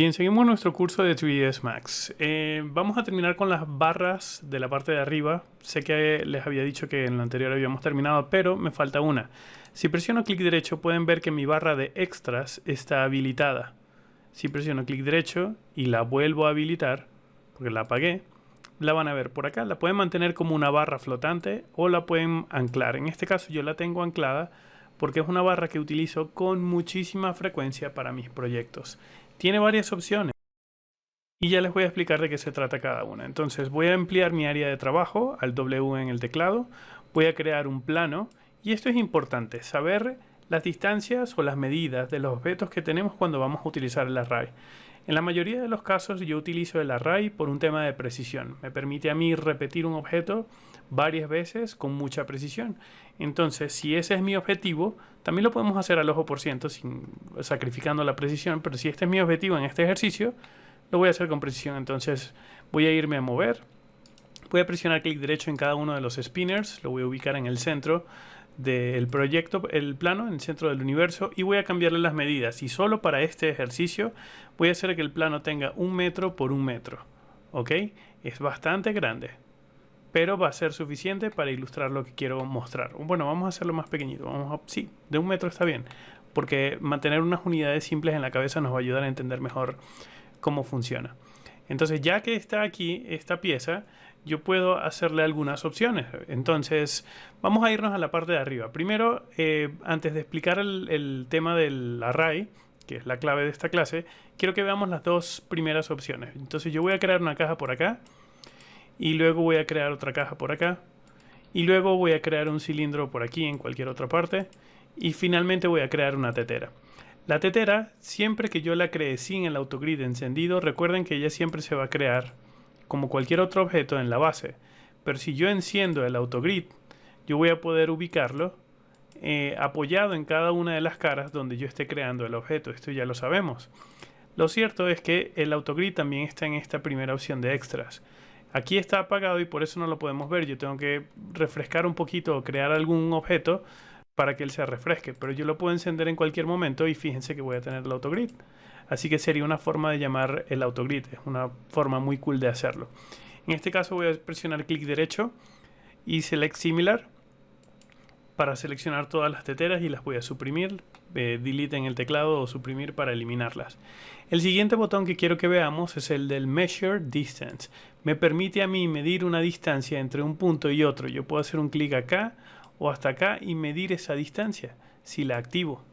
Bien, seguimos nuestro curso de 3ds Max. Vamos a terminar con las barras de la parte de arriba. Sé que les había dicho que en lo anterior habíamos terminado, pero me falta una. Si presiono clic derecho pueden ver que mi barra de extras está habilitada. Si presiono clic derecho y la vuelvo a habilitar, porque la apagué, la van a ver por acá. La pueden mantener como una barra flotante o la pueden anclar. En este caso yo la tengo anclada porque es una barra que utilizo con muchísima frecuencia para mis proyectos. Tiene varias opciones y ya les voy a explicar de qué se trata cada una. Entonces voy a ampliar mi área de trabajo al W en el teclado, voy a crear un plano y esto es importante, saber las distancias o las medidas de los objetos que tenemos cuando vamos a utilizar el array. En la mayoría de los casos yo utilizo el array por un tema de precisión. Me permite a mí repetir un objeto varias veces con mucha precisión. Entonces, si ese es mi objetivo, también lo podemos hacer al ojo por ciento sin sacrificando la precisión, pero si este es mi objetivo en este ejercicio, lo voy a hacer con precisión. Entonces, voy a irme a mover. Voy a presionar clic derecho en cada uno de los spinners, lo voy a ubicar en el centro del proyecto, el plano, en el centro del universo, y voy a cambiarle las medidas. Y solo para este ejercicio voy a hacer que el plano tenga 1 metro por 1 metro. ¿Ok? Es bastante grande, pero va a ser suficiente para ilustrar lo que quiero mostrar. Bueno, vamos a hacerlo más pequeñito. Sí, de 1 metro está bien, porque mantener unas unidades simples en la cabeza nos va a ayudar a entender mejor cómo funciona. Entonces, ya que está aquí esta pieza, yo puedo hacerle algunas opciones. Entonces, vamos a irnos a la parte de arriba. Primero, antes de explicar el tema del array, que es la clave de esta clase, quiero que veamos las dos primeras opciones. Entonces, yo voy a crear una caja por acá, y luego voy a crear otra caja por acá, y luego voy a crear un cilindro por aquí en cualquier otra parte, y finalmente voy a crear una tetera. La tetera, siempre que yo la cree sin el autogrid encendido, recuerden que ella siempre se va a crear como cualquier otro objeto en la base. Pero si yo enciendo el autogrid, yo voy a poder ubicarlo apoyado en cada una de las caras donde yo esté creando el objeto. Esto ya lo sabemos. Lo cierto es que el autogrid también está en esta primera opción de extras. Aquí está apagado y por eso no lo podemos ver. Yo tengo que refrescar un poquito o crear algún objeto para que él se refresque, pero yo lo puedo encender en cualquier momento y fíjense que voy a tener el autogrid. Así que sería una forma de llamar el autogrid, es una forma muy cool de hacerlo. En este caso voy a presionar clic derecho y select similar para seleccionar todas las teteras y las voy a suprimir, delete en el teclado o suprimir para eliminarlas. El siguiente botón que quiero que veamos es el del Measure Distance. Me permite a mí medir una distancia entre un punto y otro. Yo puedo hacer un clic acá o hasta acá y medir esa distancia si la activo.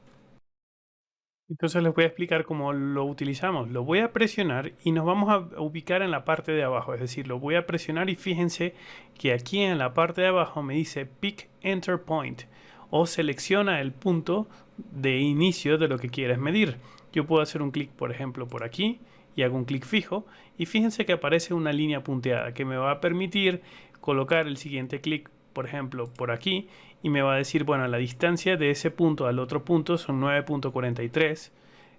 Entonces les voy a explicar cómo lo utilizamos. Lo voy a presionar y nos vamos a ubicar en la parte de abajo. Es decir, lo voy a presionar y fíjense que aquí en la parte de abajo me dice Pick Enter Point o selecciona el punto de inicio de lo que quieres medir. Yo puedo hacer un clic, por ejemplo, por aquí y hago un clic fijo y fíjense que aparece una línea punteada que me va a permitir colocar el siguiente clic, por ejemplo, por aquí, y me va a decir, bueno, la distancia de ese punto al otro punto son 9.43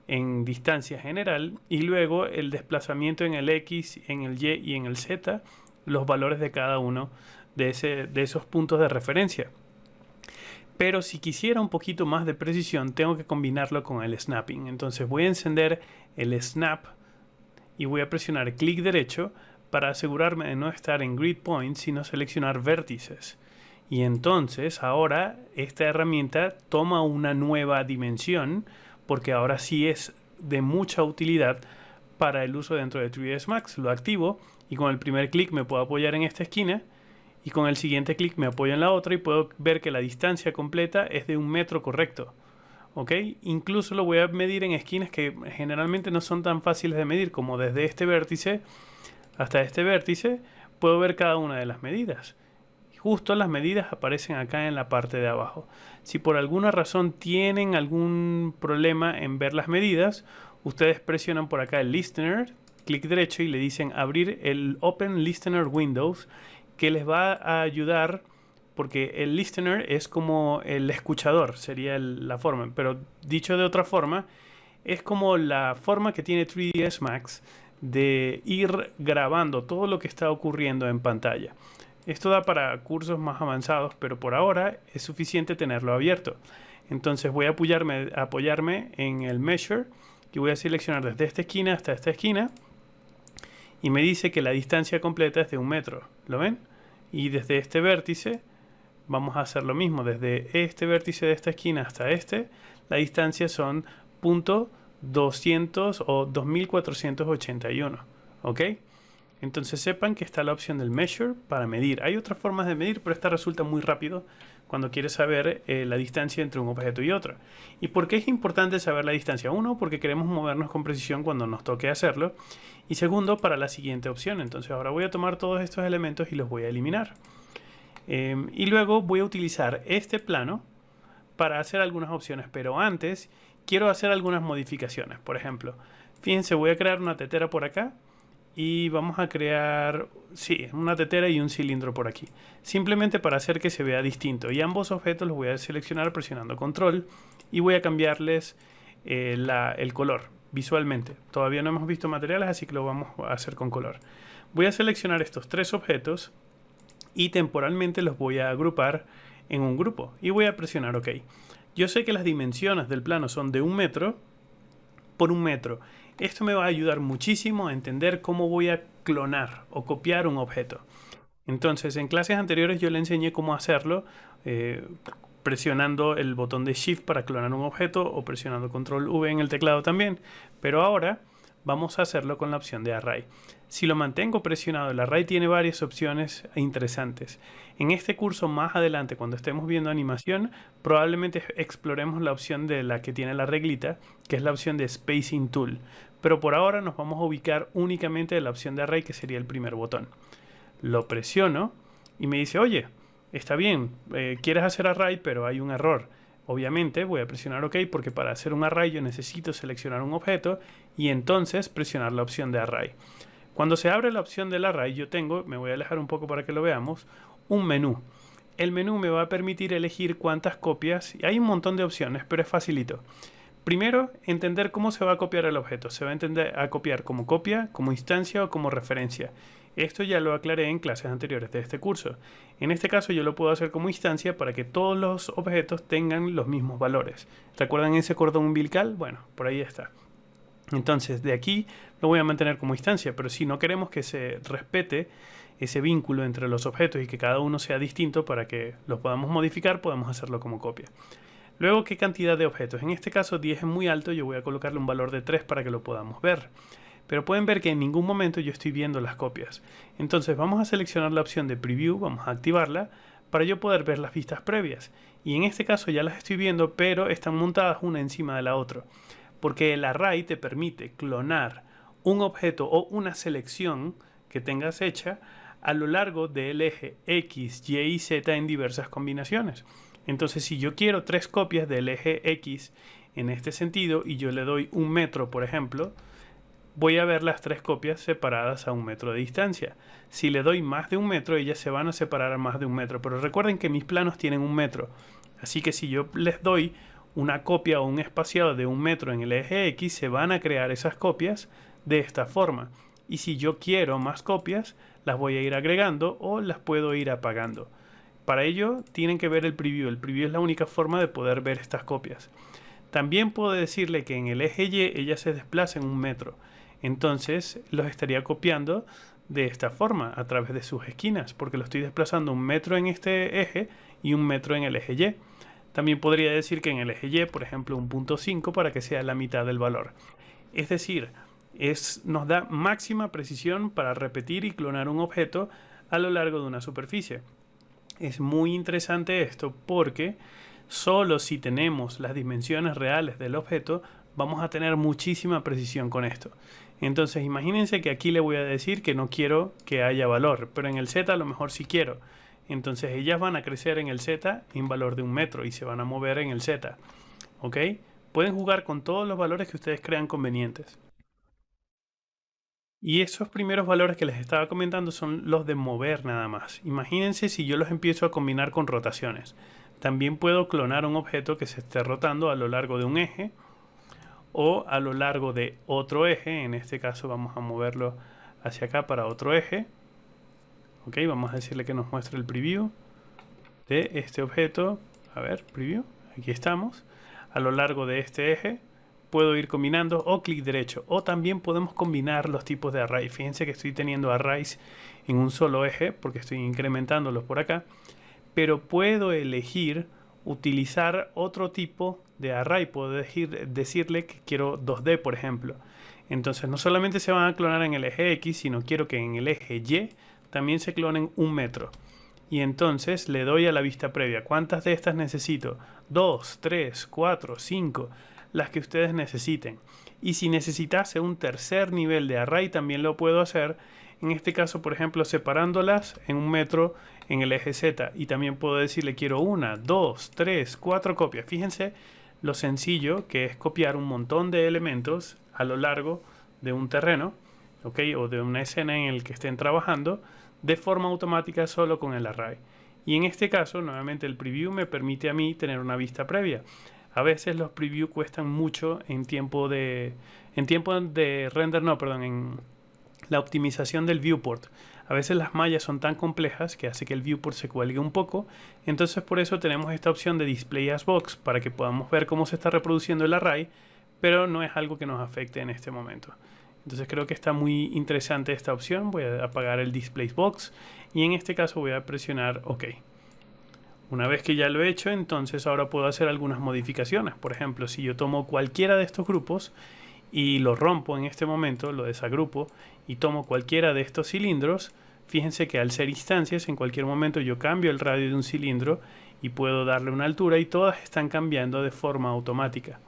en distancia general, y luego el desplazamiento en el X, en el Y y en el Z, los valores de cada uno de esos puntos de referencia. Pero si quisiera un poquito más de precisión, tengo que combinarlo con el snapping. Entonces voy a encender el snap y voy a presionar clic derecho para asegurarme de no estar en grid points, sino seleccionar vértices. Y entonces ahora esta herramienta toma una nueva dimensión porque ahora sí es de mucha utilidad para el uso dentro de 3ds Max. Lo activo y con el primer clic me puedo apoyar en esta esquina y con el siguiente clic me apoyo en la otra y puedo ver que la distancia completa es de 1 metro correcto. ¿Ok? Incluso lo voy a medir en esquinas que generalmente no son tan fáciles de medir, como desde este vértice hasta este vértice puedo ver cada una de las medidas. Justo las medidas aparecen acá en la parte de abajo. Si por alguna razón tienen algún problema en ver las medidas, ustedes presionan por acá el Listener, clic derecho y le dicen abrir el Open Listener Windows, que les va a ayudar porque el Listener es como el escuchador, sería la forma, pero dicho de otra forma, es como la forma que tiene 3ds Max de ir grabando todo lo que está ocurriendo en pantalla. Esto da para cursos más avanzados, pero por ahora es suficiente tenerlo abierto. Entonces voy a apoyarme en el Measure y voy a seleccionar desde esta esquina hasta esta esquina y me dice que la distancia completa es de 1 metro. ¿Lo ven? Y desde este vértice vamos a hacer lo mismo. Desde este vértice de esta esquina hasta este, la distancia son .200 o 2481. ¿Ok? Entonces sepan que está la opción del measure para medir. Hay otras formas de medir, pero esta resulta muy rápido cuando quieres saber la distancia entre un objeto y otro. ¿Y por qué es importante saber la distancia? Uno, porque queremos movernos con precisión cuando nos toque hacerlo. Y segundo, para la siguiente opción. Entonces ahora voy a tomar todos estos elementos y los voy a eliminar. Y luego voy a utilizar este plano para hacer algunas opciones. Pero antes quiero hacer algunas modificaciones. Por ejemplo, fíjense, voy a crear una tetera por acá. Y vamos a crear, sí, una tetera y un cilindro por aquí. Simplemente para hacer que se vea distinto. Y ambos objetos los voy a seleccionar presionando control. Y voy a cambiarles el color visualmente. Todavía no hemos visto materiales, así que lo vamos a hacer con color. Voy a seleccionar estos tres objetos y temporalmente los voy a agrupar en un grupo. Y voy a presionar OK. Yo sé que las dimensiones del plano son de 1 metro por 1 metro. Esto me va a ayudar muchísimo a entender cómo voy a clonar o copiar un objeto. Entonces, en clases anteriores yo le enseñé cómo hacerlo presionando el botón de Shift para clonar un objeto o presionando Control V en el teclado también. Pero ahora vamos a hacerlo con la opción de Array. Si lo mantengo presionado, el Array tiene varias opciones interesantes. En este curso más adelante, cuando estemos viendo animación, probablemente exploremos la opción de la que tiene la reglita, que es la opción de Spacing Tool. Pero por ahora nos vamos a ubicar únicamente en la opción de Array, que sería el primer botón. Lo presiono y me dice, oye, está bien, quieres hacer Array, pero hay un error. Obviamente voy a presionar OK porque para hacer un array yo necesito seleccionar un objeto y entonces presionar la opción de Array. Cuando se abre la opción del array yo tengo, me voy a alejar un poco para que lo veamos, un menú. El menú me va a permitir elegir cuántas copias, y hay un montón de opciones, pero es facilito. Primero, entender cómo se va a copiar el objeto. Se va a copiar como copia, como instancia o como referencia. Esto ya lo aclaré en clases anteriores de este curso. En este caso yo lo puedo hacer como instancia para que todos los objetos tengan los mismos valores. ¿Recuerdan ese cordón umbilical? Bueno, por ahí está. Entonces de aquí lo voy a mantener como instancia, pero si no queremos que se respete ese vínculo entre los objetos y que cada uno sea distinto para que los podamos modificar, podemos hacerlo como copia. Luego, ¿qué cantidad de objetos? En este caso 10 es muy alto, yo voy a colocarle un valor de 3 para que lo podamos ver. Pero pueden ver que en ningún momento yo estoy viendo las copias. Entonces vamos a seleccionar la opción de Preview, vamos a activarla para yo poder ver las vistas previas. Y en este caso ya las estoy viendo, pero están montadas una encima de la otra. Porque el array te permite clonar un objeto o una selección que tengas hecha a lo largo del eje X, Y y Z en diversas combinaciones. Entonces, si yo quiero 3 copias del eje X en este sentido y yo le doy 1 metro, por ejemplo, voy a ver las 3 copias separadas a 1 metro de distancia. Si le doy más de 1 metro, ellas se van a separar a más de 1 metro. Pero recuerden que mis planos tienen 1 metro. Así que si yo les doy una copia o un espaciado de 1 metro en el eje X, se van a crear esas copias de esta forma. Y si yo quiero más copias, las voy a ir agregando o las puedo ir apagando. Para ello tienen que ver el preview. El preview es la única forma de poder ver estas copias. También puedo decirle que en el eje Y ellas se desplacen 1 metro. Entonces los estaría copiando de esta forma a través de sus esquinas, porque lo estoy desplazando 1 metro en este eje y 1 metro en el eje Y. También podría decir que en el eje Y, por ejemplo, un 0.5 para que sea la mitad del valor. Es decir, nos da máxima precisión para repetir y clonar un objeto a lo largo de una superficie. Es muy interesante esto porque solo si tenemos las dimensiones reales del objeto vamos a tener muchísima precisión con esto. Entonces imagínense que aquí le voy a decir que no quiero que haya valor, pero en el Z a lo mejor sí quiero. Entonces ellas van a crecer en el Z en valor de 1 metro y se van a mover en el Z. ¿Ok? Pueden jugar con todos los valores que ustedes crean convenientes. Y esos primeros valores que les estaba comentando son los de mover nada más. Imagínense si yo los empiezo a combinar con rotaciones. También puedo clonar un objeto que se esté rotando a lo largo de un eje o a lo largo de otro eje. En este caso vamos a moverlo hacia acá para otro eje. Ok, vamos a decirle que nos muestre el preview de este objeto. A ver, preview, aquí estamos. A lo largo de este eje puedo ir combinando o clic derecho. O también podemos combinar los tipos de array. Fíjense que estoy teniendo arrays en un solo eje porque estoy incrementándolos por acá. Pero puedo elegir utilizar otro tipo de array. Puedo decirle que quiero 2D, por ejemplo. Entonces no solamente se van a clonar en el eje X, sino quiero que en el eje Y también se clonen 1 metro. Y entonces le doy a la vista previa. ¿Cuántas de estas necesito? 2, 3, 4, 5, las que ustedes necesiten. Y si necesitase un tercer nivel de array, también lo puedo hacer. En este caso, por ejemplo, separándolas en 1 metro en el eje Z. Y también puedo decirle quiero 1, 2, 3, 4 copias. Fíjense lo sencillo que es copiar un montón de elementos a lo largo de un terreno, ¿ok? O de una escena en el que estén trabajando de forma automática solo con el array. Y en este caso, nuevamente el preview me permite a mí tener una vista previa. A veces los preview cuestan mucho en tiempo de render, no, perdón, en la optimización del viewport. A veces las mallas son tan complejas que hace que el viewport se cuelgue un poco. Entonces por eso tenemos esta opción de Display as Box para que podamos ver cómo se está reproduciendo el array, pero no es algo que nos afecte en este momento. Entonces creo que está muy interesante esta opción. Voy a apagar el Display Box y en este caso voy a presionar OK. Una vez que ya lo he hecho, entonces ahora puedo hacer algunas modificaciones. Por ejemplo, si yo tomo cualquiera de estos grupos y lo rompo en este momento, lo desagrupo y tomo cualquiera de estos cilindros, fíjense que al ser instancias, en cualquier momento yo cambio el radio de un cilindro y puedo darle una altura y todas están cambiando de forma automática.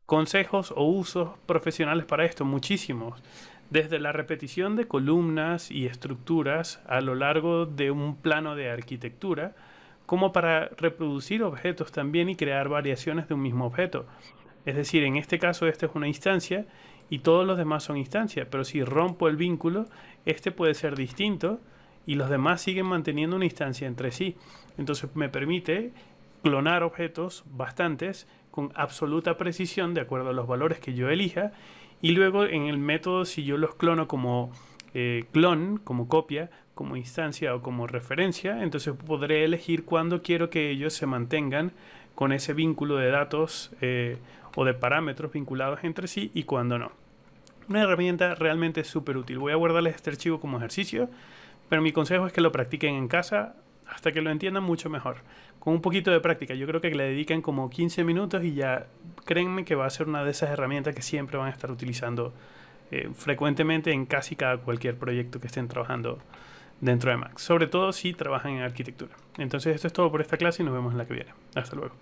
Consejos o usos profesionales para esto, muchísimos. Desde la repetición de columnas y estructuras a lo largo de un plano de arquitectura, como para reproducir objetos también y crear variaciones de un mismo objeto. Es decir, en este caso esta es una instancia y todos los demás son instancias, pero si rompo el vínculo, este puede ser distinto y los demás siguen manteniendo una instancia entre sí. Entonces me permite clonar objetos bastantes con absoluta precisión de acuerdo a los valores que yo elija, y luego en el método, si yo los clono como clon, como copia, como instancia o como referencia, entonces podré elegir cuándo quiero que ellos se mantengan con ese vínculo de datos o de parámetros vinculados entre sí y cuándo no. Una herramienta realmente súper útil. Voy a guardarles este archivo como ejercicio, pero mi consejo es que lo practiquen en casa hasta que lo entiendan mucho mejor. Con un poquito de práctica, yo creo que le dedican como 15 minutos y ya créanme que va a ser una de esas herramientas que siempre van a estar utilizando frecuentemente en casi cualquier proyecto que estén trabajando dentro de Max, sobre todo si trabajan en arquitectura. Entonces esto es todo por esta clase y nos vemos en la que viene. Hasta luego.